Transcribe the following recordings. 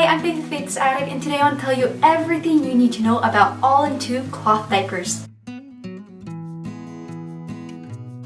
I'm Fit's Addict, and today I want to tell you everything you need to know about All-in-2 Cloth Diapers.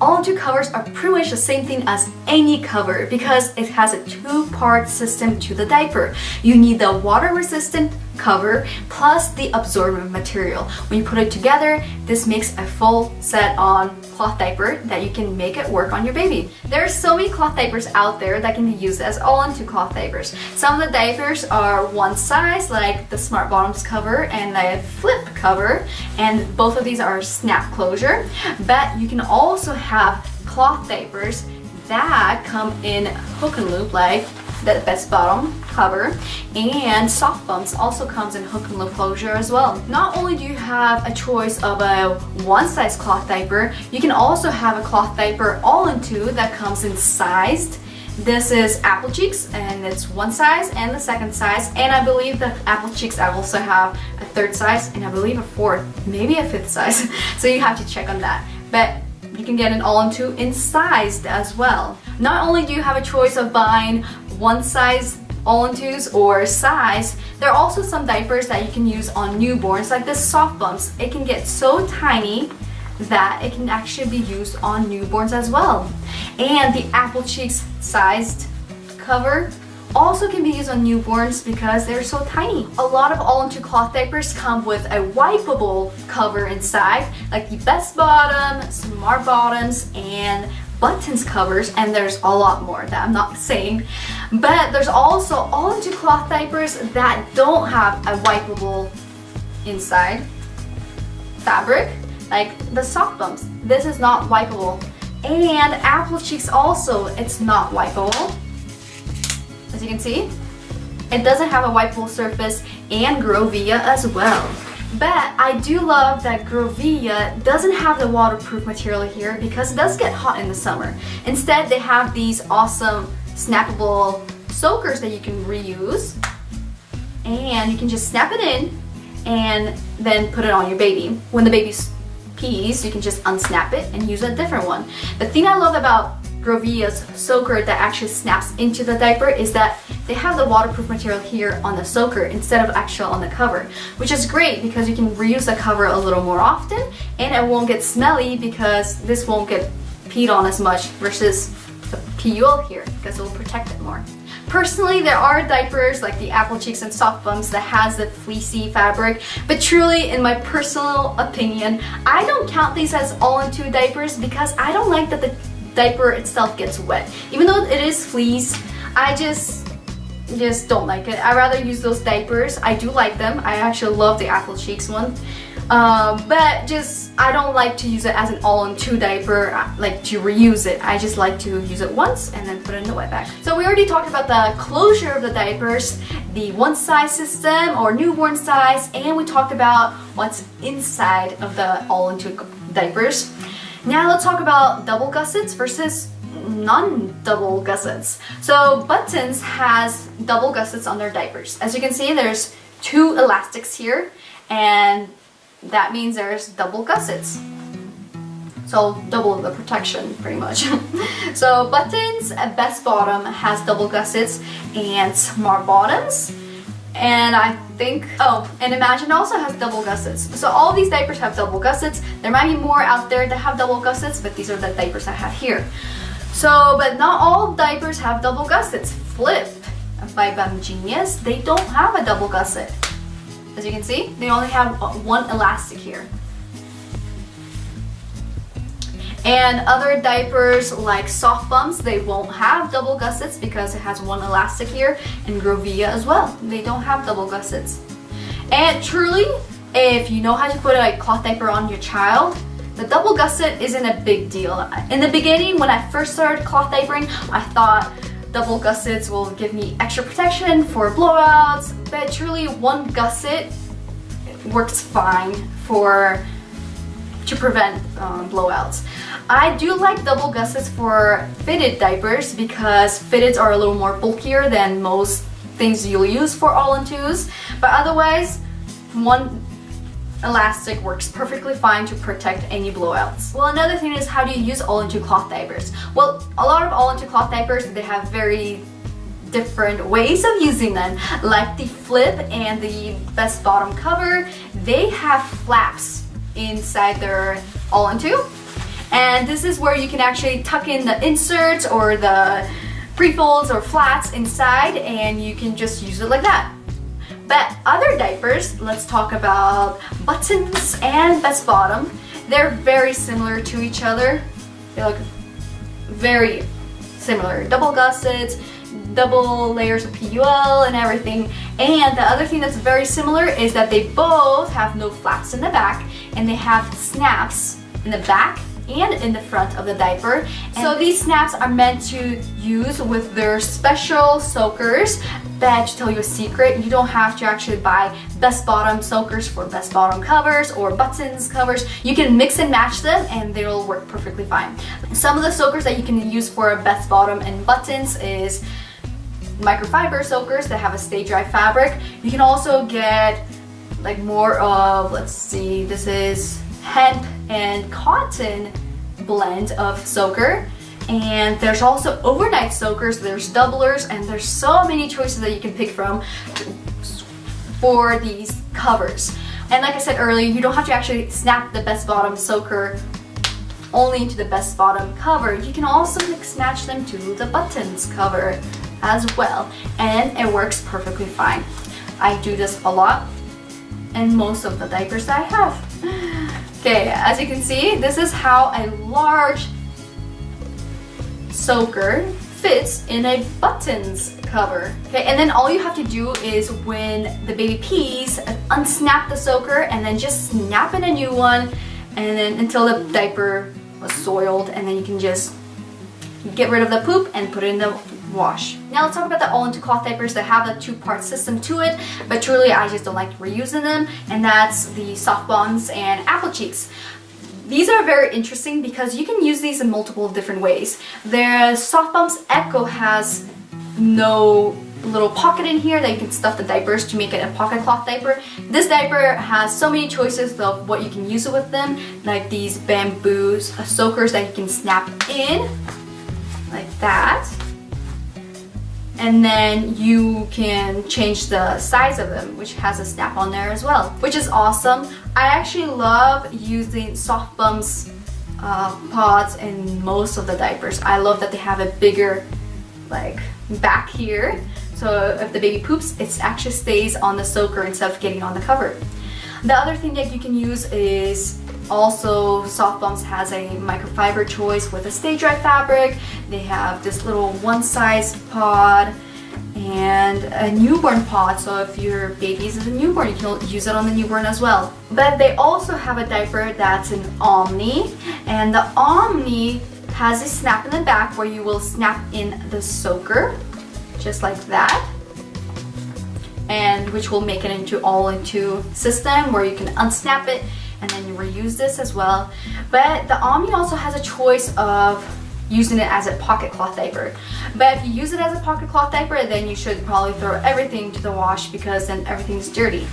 All-in-2 covers are pretty much the same thing as any cover because it has a two-part system to the diaper. You need the water-resistant cover plus the absorbent material. When you put it together, this makes a full set on cloth diaper that you can make it work on your baby. There are so many cloth diapers out there that can be used as all-in-2 cloth diapers. Some of the diapers are one size, like the Smart Bottoms cover and the Flip cover, and both of these are snap closure. But you can also have cloth diapers that come in hook and loop, like the Best Bottom cover, and Soft Bumps also comes in hook and loop closure as well. Not only do you have a choice of a one size cloth diaper, you can also have a cloth diaper all-in-2 that comes in sized. This is Applecheeks, and it's one size and the second size, and I believe that Applecheeks I also have a third size and I believe a fourth, maybe a fifth size. So you have to check on that. But you can get an all-in-2 in sized as well. Not only do you have a choice of buying one size all-in-2s or size, there are also some diapers that you can use on newborns, like this Soft Bumps. It can get so tiny that it can actually be used on newborns as well. And the Applecheeks sized cover also can be used on newborns because they're so tiny. A lot of all-in-2 cloth diapers come with a wipeable cover inside, like the Best Bottom, Smart Bottoms, and Buttons covers, and there's a lot more that I'm not saying. But there's also all-in-2 cloth diapers that don't have a wipeable inside fabric, like the Soft Bumps. This is not wipeable. And Applecheeks also, it's not wipeable. As you can see, it doesn't have a wipeable surface, and Grovia as well. But I do love that Grovia doesn't have the waterproof material here because it does get hot in the summer. Instead, they have these awesome snappable soakers that you can reuse, and you can just snap it in and then put it on your baby. When the baby pees, you can just unsnap it and use a different one. The thing I love about Grovia's soaker that actually snaps into the diaper is that they have the waterproof material here on the soaker instead of actual on the cover, which is great because you can reuse the cover a little more often and it won't get smelly because this won't get peed on as much versus the PUL here because it will protect it more. Personally, there are diapers like the Applecheeks and Soft Bumps that has the fleecy fabric, but truly, in my personal opinion, I don't count these as all-in-2 diapers because I don't like that the diaper itself gets wet. Even though it is fleece, I just don't like it. I'd rather use those diapers. I do like them. I actually love the Applecheeks one. But I don't like to use it as an all-in-2 diaper, like to reuse it. I just like to use it once and then put it in the wet bag. So we already talked about the closure of the diapers, the one size system or newborn size, and we talked about what's inside of the all-in-2 diapers. Now let's talk about double gussets versus non-double gussets. So Buttons has double gussets on their diapers. As you can see, there's two elastics here, and that means there's double gussets. So double the protection, pretty much. So Buttons, Best Bottom has double gussets, and Smart Bottoms, and I think, and Imagine also has double gussets. So all these diapers have double gussets. There might be more out there that have double gussets, but these are the diapers I have here. So, but not all diapers have double gussets. Flip by Bum Genius, they don't have a double gusset. As you can see, they only have one elastic here. And other diapers like Soft Bumps, they won't have double gussets because it has one elastic here, and Grovia as well. They don't have double gussets. And truly, if you know how to put a cloth diaper on your child, the double gusset isn't a big deal. In the beginning, when I first started cloth diapering, I thought double gussets will give me extra protection for blowouts, but truly one gusset works fine to prevent blowouts. I do like double gussets for fitted diapers because fitteds are a little more bulkier than most things you'll use for all-in-2s, but otherwise one elastic works perfectly fine to protect any blowouts. Well, another thing is, how do you use all-in-2 cloth diapers? Well, a lot of all-in-2 cloth diapers, they have very different ways of using them, like the flip and the best bottom cover. They have flaps inside their all-in-two, and this is where you can actually tuck in the inserts or the pre-folds or flats inside, and you can just use it like that. But other diapers, let's talk about buttons and best bottom. They're very similar to each other. They look very similar. Double gussets, double layers of PUL and everything. And the other thing that's very similar is that they both have no flaps in the back, and they have snaps in the back and in the front of the diaper. And so these snaps are meant to use with their special soakers. But to tell you a secret, you don't have to actually buy best bottom soakers for best bottom covers or buttons covers. You can mix and match them and they'll work perfectly fine. Some of the soakers that you can use for best bottom and buttons is microfiber soakers that have a stay dry fabric. You can also get like more of, let's see, this is hemp and cotton blend of soaker. And there's also overnight soakers, there's doublers, and there's so many choices that you can pick from for these covers. And like I said earlier, you don't have to actually snap the best bottom soaker only into the best bottom cover. You can also mix match them to the buttons cover as well, and it works perfectly fine. I do this a lot and most of the diapers that I have. Okay, as you can see, this is how a large soaker fits in a buttons cover. Okay, and then all you have to do is when the baby pees, unsnap the soaker and then just snap in a new one, and then until the diaper was soiled, and then you can just get rid of the poop and put it in the wash. Now let's talk about the all-in-two cloth diapers that have a two-part system to it, but truly I just don't like reusing them, and that's the Soft Bonds and Applecheeks. These are very interesting because you can use these in multiple different ways. The Soft Bumps Echo has no little pocket in here that you can stuff the diapers to make it a pocket cloth diaper. This diaper has so many choices of what you can use it with them, like these bamboo soakers that you can snap in like that. And then you can change the size of them, which has a snap on there as well, which is awesome. I actually love using Soft Bumps pods in most of the diapers. I love that they have a bigger like back here, so if the baby poops, it actually stays on the soaker instead of getting on the cover. The other thing that you can use is also Soft Bumps has a microfiber choice with a stay dry fabric. They have this little one size pod and a newborn pod, so if your baby is a newborn, you can use it on the newborn as well. But they also have a diaper that's an Omni, and the Omni has a snap in the back where you will snap in the soaker just like that, and which will make it into all-in-two system where you can unsnap it and then you reuse this as well. But the Omni also has a choice of using it as a pocket cloth diaper. But if you use it as a pocket cloth diaper, then you should probably throw everything to the wash, because then everything's dirty.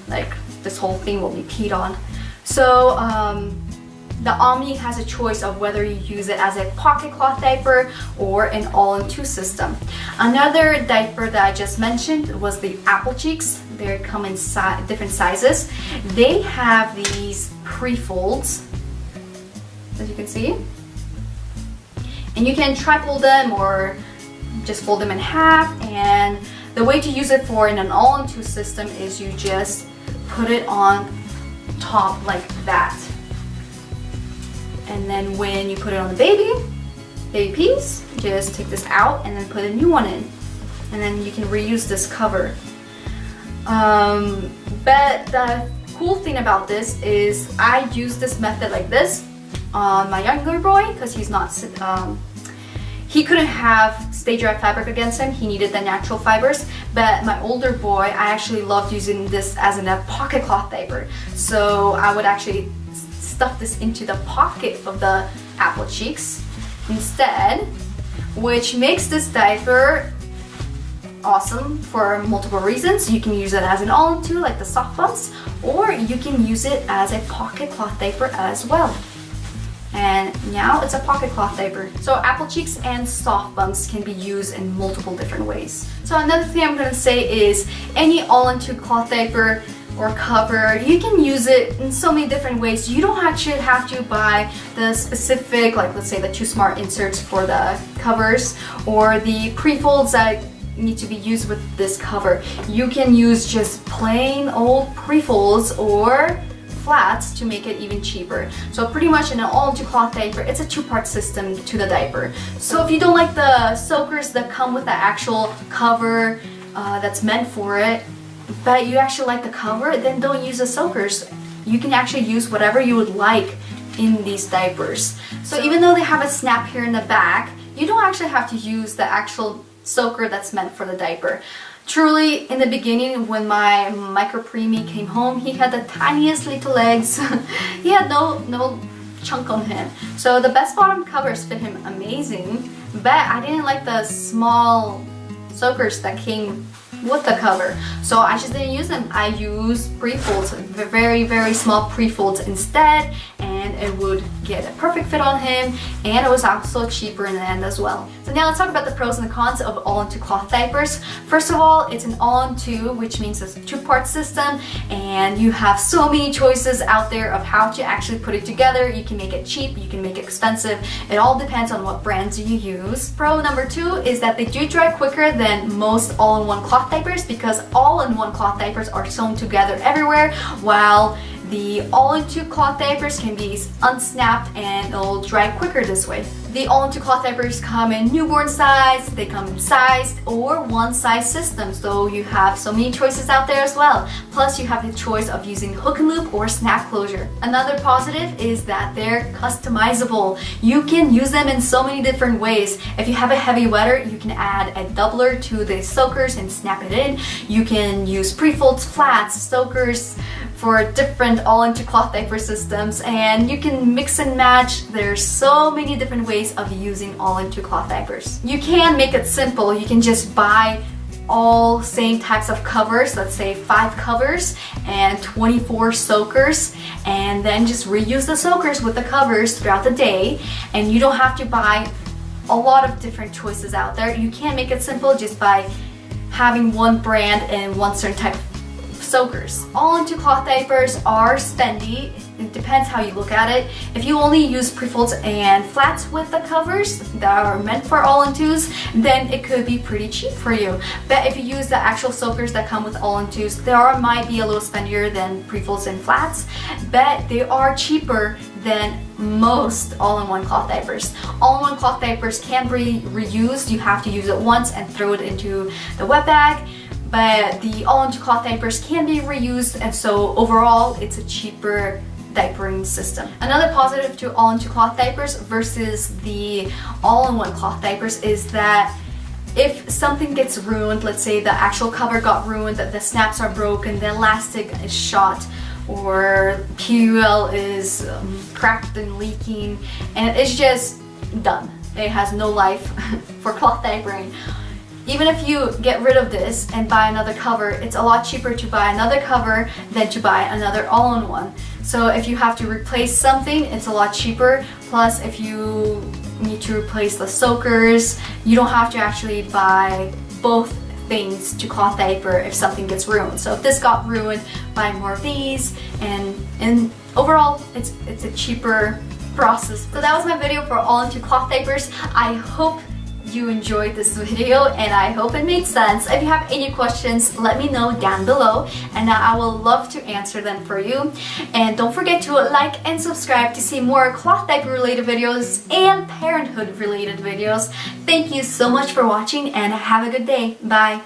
Like this whole thing will be peed on. So the Omni has a choice of whether you use it as a pocket cloth diaper or an all-in-two system. Another diaper that I just mentioned was the Applecheeks. They come in different sizes. They have these pre-folds, as you can see. And you can tri-fold them or just fold them in half. And the way to use it for in an all-in-two system is you just put it on top like that. And then when you put it on the baby piece, just take this out and then put a new one in. And then you can reuse this cover. But the cool thing about this is I use this method like this on my younger boy, because he's not, he couldn't have stay dry fabric against him. He needed the natural fibers. But my older boy, I actually loved using this as a pocket cloth diaper. So I would actually stuff this into the pocket of the Applecheeks instead, which makes this diaper awesome for multiple reasons. You can use it as an all-in-two like the Soft Bumps, or you can use it as a pocket cloth diaper as well. and now it's a pocket cloth diaper. So Applecheeks and soft bunks can be used in multiple different ways. So another thing I'm going to say is any all-in-2 cloth diaper or cover, you can use it in so many different ways. You don't actually have to buy the specific, like let's say the 2 smart inserts for the covers or the pre-folds that need to be used with this cover. You can use just plain old pre-folds or flats to make it even cheaper. So pretty much in an all-in-2 cloth diaper, it's a 2-part system to the diaper. So if you don't like the soakers that come with the actual cover that's meant for it, but you actually like the cover, then don't use the soakers. You can actually use whatever you would like in these diapers. So even though they have a snap here in the back, you don't actually have to use the actual soaker that's meant for the diaper. Truly, in the beginning, when my micro preemie came home, he had the tiniest little legs. He had no chunk on him. So the best bottom covers fit him amazing, but I didn't like the small soakers that came with the cover, so I just didn't use them. I used pre-folds, very small pre-folds instead, and it would get a perfect fit on him, and it was also cheaper in the end as well. So now let's talk about the pros and the cons of all-in-2 cloth diapers. First of all, it's an all-in-2, which means it's a 2-part system, and you have so many choices out there of how to actually put it together. You can make it cheap, you can make it expensive. It all depends on what brands you use. Pro number 2 is that they do dry quicker than most all-in-one cloth diapers, because all-in-one cloth diapers are sewn together everywhere, while the all-in-2 cloth diapers can be unsnapped and it'll dry quicker this way. The all-in-2 cloth diapers come in newborn size, they come in sized or one size system, so you have so many choices out there as well. Plus you have the choice of using hook and loop or snap closure. Another positive is that they're customizable. You can use them in so many different ways. If you have a heavy wetter, you can add a doubler to the soakers and snap it in. You can use pre-folds, flats, soakers for different all-in-2 cloth diaper systems, and you can mix and match. There's so many different ways of using all-in-2 cloth diapers. You can make it simple. You can just buy all same types of covers, let's say 5 covers and 24 soakers, and then just reuse the soakers with the covers throughout the day, and you don't have to buy a lot of different choices out there. You can make it simple just by having one brand and one certain type of soakers. All-in-2 cloth diapers are spendy. It depends how you look at it. If you only use pre-folds and flats with the covers that are meant for all-in-2s, then it could be pretty cheap for you. But if you use the actual soakers that come with all-in-2s, they might be a little spendier than pre-folds and flats, but they are cheaper than most all-in-one cloth diapers. All-in-one cloth diapers can be reused. You have to use it once and throw it into the wet bag. But the all-in-2 cloth diapers can be reused, and so overall it's a cheaper diapering system. Another positive to all-in-2 cloth diapers versus the all-in-one cloth diapers is that if something gets ruined, let's say the actual cover got ruined, that the snaps are broken, the elastic is shot, or PUL is cracked and leaking, and it's just done. It has no life for cloth diapering. Even if you get rid of this and buy another cover, it's a lot cheaper to buy another cover than to buy another all-in-one. So if you have to replace something, it's a lot cheaper. Plus, if you need to replace the soakers, you don't have to actually buy both things to cloth diaper if something gets ruined. So if this got ruined, buy more of these, and overall, it's a cheaper process. So that was my video for all-in-2 cloth diapers. I hope you enjoyed this video and I hope it made sense. If you have any questions, let me know down below and I will love to answer them for you. And don't forget to like and subscribe to see more cloth diaper related videos and parenthood related videos. Thank you so much for watching and have a good day. Bye!